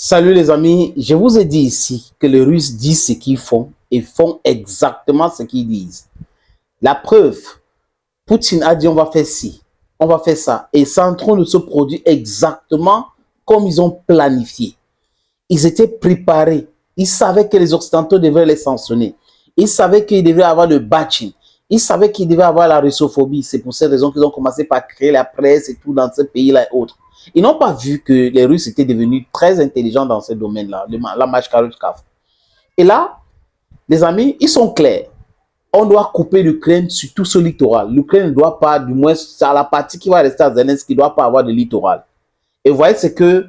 Salut les amis, je vous ai dit ici que les Russes disent ce qu'ils font et font exactement ce qu'ils disent. La preuve, Poutine a dit on va faire ci, on va faire ça et c'est en train de se produire exactement comme ils ont planifié. Ils étaient préparés, ils savaient que les Occidentaux devaient les sanctionner, ils savaient qu'ils devaient avoir le batching, ils savaient qu'ils devaient avoir la russophobie. C'est pour cette raison qu'ils ont commencé par créer la presse et tout dans ce pays-là et autres. Ils n'ont pas vu que les Russes étaient devenus très intelligents dans ce domaine-là, la Machkarovkaf. Et là, les amis, ils sont clairs. On doit couper l'Ukraine sur tout ce littoral. L'Ukraine ne doit pas, du moins, c'est à la partie qui va rester à Zelensky, ne doit pas avoir de littoral. Et vous voyez ce que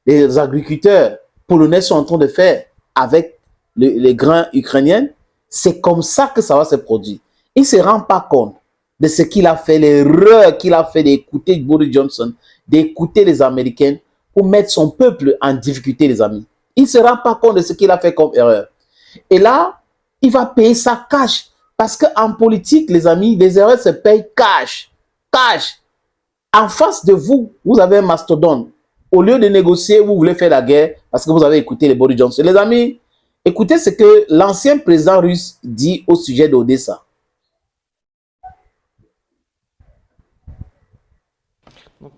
les agriculteurs polonais sont en train de faire avec les grains ukrainiens. C'est comme ça que ça va se produire. Il ne se rend pas compte de ce qu'il a fait, l'erreur qu'il a fait d'écouter Boris Johnson, d'écouter les Américains pour mettre son peuple en difficulté, les amis. Il ne se rend pas compte de ce qu'il a fait comme erreur. Et là, il va payer ça cash. Parce qu'en politique, les amis, les erreurs se payent cash. Cash. En face de vous, vous avez un mastodonte. Au lieu de négocier, vous voulez faire la guerre parce que vous avez écouté les Boris Johnson. Les amis, écoutez ce que l'ancien président russe dit au sujet d'Odessa.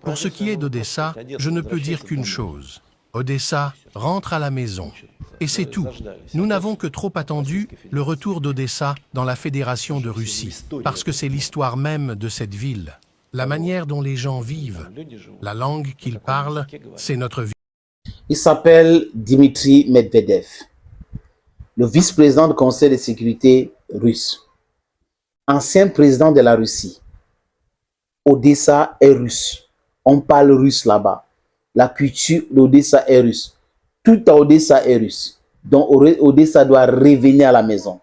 Pour ce qui est d'Odessa, je ne peux dire qu'une chose. Odessa rentre à la maison. Et c'est tout. Nous n'avons que trop attendu le retour d'Odessa dans la Fédération de Russie, parce que c'est l'histoire même de cette ville. La manière dont les gens vivent, la langue qu'ils parlent, c'est notre vie. Il s'appelle Dmitri Medvedev, le vice-président du Conseil de sécurité russe, ancien président de la Russie. Odessa est russe. On parle russe là-bas. La culture d'Odessa est russe. Tout à Odessa est russe. Donc Odessa doit revenir à la maison.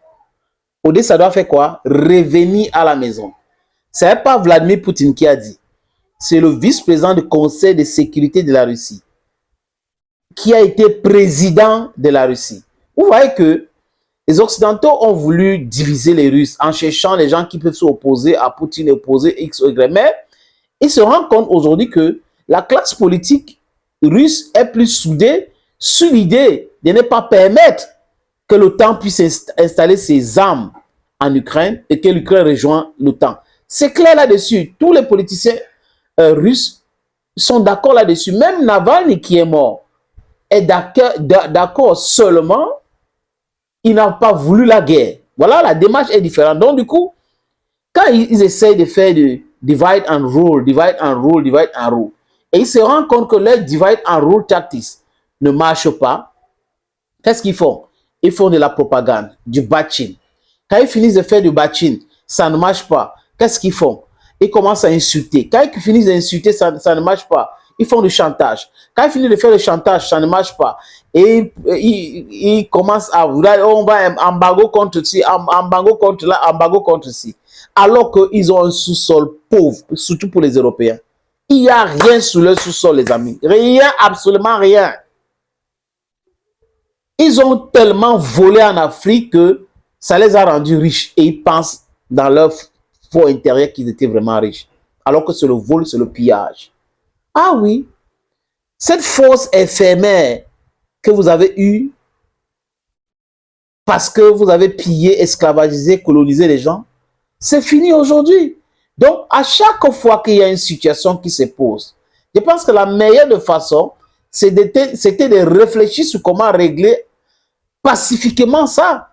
Odessa doit faire quoi? Revenir à la maison. Ce n'est pas Vladimir Poutine qui a dit. C'est le vice-président du Conseil de sécurité de la Russie qui a été président de la Russie. Vous voyez que les Occidentaux ont voulu diviser les Russes en cherchant les gens qui peuvent s'opposer à Poutine et opposer X ou Y. Mais ils se rendent compte aujourd'hui que la classe politique russe est plus soudée sur l'idée de ne pas permettre que l'OTAN puisse installer ses armes en Ukraine et que l'Ukraine rejoigne l'OTAN. C'est clair là-dessus. Tous les politiciens russes sont d'accord là-dessus. Même Navalny qui est mort est d'accord seulement. Il n'a pas voulu la guerre. Voilà, la démarche est différente. Donc du coup, quand ils essayent de faire de divide and rule, divide and rule, divide and rule, et ils se rendent compte que leur divide and rule tactics ne marche pas, qu'est-ce qu'ils font? Ils font de la propagande, du batching. Quand ils finissent de faire du batching, ça ne marche pas. Qu'est-ce qu'ils font? Ils commencent à insulter. Quand ils finissent d'insulter, ça ne marche pas. Ils font du chantage. Quand ils finissent de faire le chantage, ça ne marche pas. Et ils commencent à vouloir, on va embargo contre ci, embargo contre là, embargo contre ci. Alors qu'ils ont un sous-sol pauvre, surtout pour les Européens. Il n'y a rien sous leur sous-sol, les amis. Rien, absolument rien. Ils ont tellement volé en Afrique que ça les a rendus riches. Et ils pensent dans leur fort intérieur qu'ils étaient vraiment riches. Alors que c'est le vol, c'est le pillage. Ah oui, cette force éphémère que vous avez eue parce que vous avez pillé, esclavagisé, colonisé les gens, c'est fini aujourd'hui. Donc, à chaque fois qu'il y a une situation qui se pose, je pense que la meilleure façon, c'était de réfléchir sur comment régler pacifiquement ça.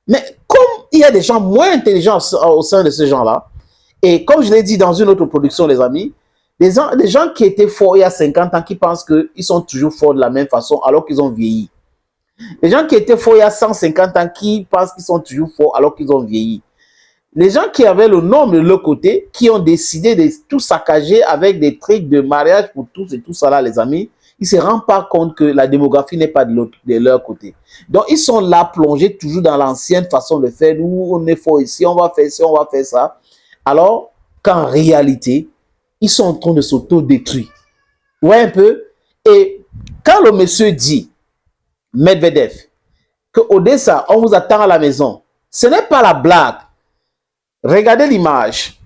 Mais comme il y a des gens moins intelligents au sein de ces gens-là, et comme je l'ai dit dans une autre production, les amis, des gens qui étaient forts il y a 50 ans, qui pensent qu'ils sont toujours forts de la même façon alors qu'ils ont vieilli. Les gens qui étaient forts il y a 150 ans, qui pensent qu'ils sont toujours forts alors qu'ils ont vieilli. Les gens qui avaient le nom de leur côté, qui ont décidé de tout saccager avec des trucs de mariage pour tous et tout ça là, les amis, ils ne se rendent pas compte que la démographie n'est pas de leur côté. Donc, ils sont là plongés toujours dans l'ancienne façon de faire. Nous, on est fort ici, on va faire ci, on va faire ça. Alors qu'en réalité, ils sont en train de s'auto-détruire. Ouais, un peu. Et quand le monsieur dit, Medvedev, que Odessa, on vous attend à la maison, ce n'est pas la blague. Regardez l'image.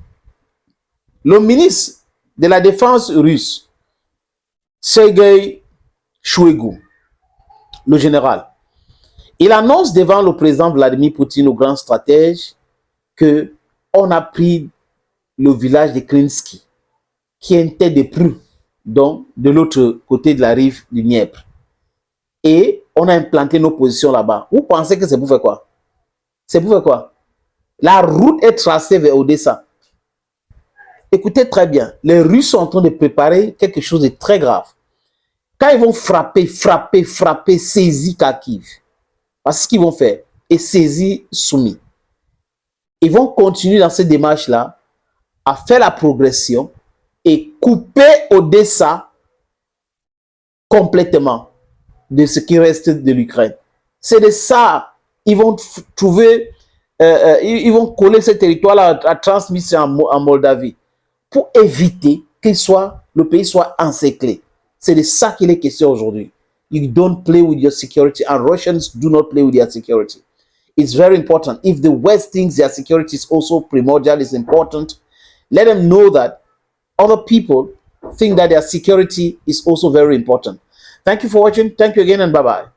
Le ministre de la Défense russe, Sergei Shoigu, le général. Il annonce devant le président Vladimir Poutine, le grand stratège, que on a pris le village de Krinsky, qui était de Pru, donc de l'autre côté de la rive du Dniepr. Et on a implanté nos positions là-bas. Vous pensez que c'est pour faire quoi? C'est pour faire quoi? La route est tracée vers Odessa. Écoutez très bien, les Russes sont en train de préparer quelque chose de très grave. Quand ils vont frapper, saisir Kharkiv, parce ce qu'ils vont faire, et saisir Soumy, ils vont continuer dans cette démarche-là à faire la progression et couper Odessa complètement de ce qui reste de l'Ukraine. C'est de ça, ils vont trouver, ils vont coller ce territoire-là à Transnistrie en Moldavie pour éviter que le pays soit encerclé. C'est de ça qu'il est question aujourd'hui. You don't play with your security, and Russians do not play with their security. It's very important. If the West thinks their security is also primordial, is important, let them know that other people think that their security is also very important. Thank you for watching. Thank you again, and bye-bye.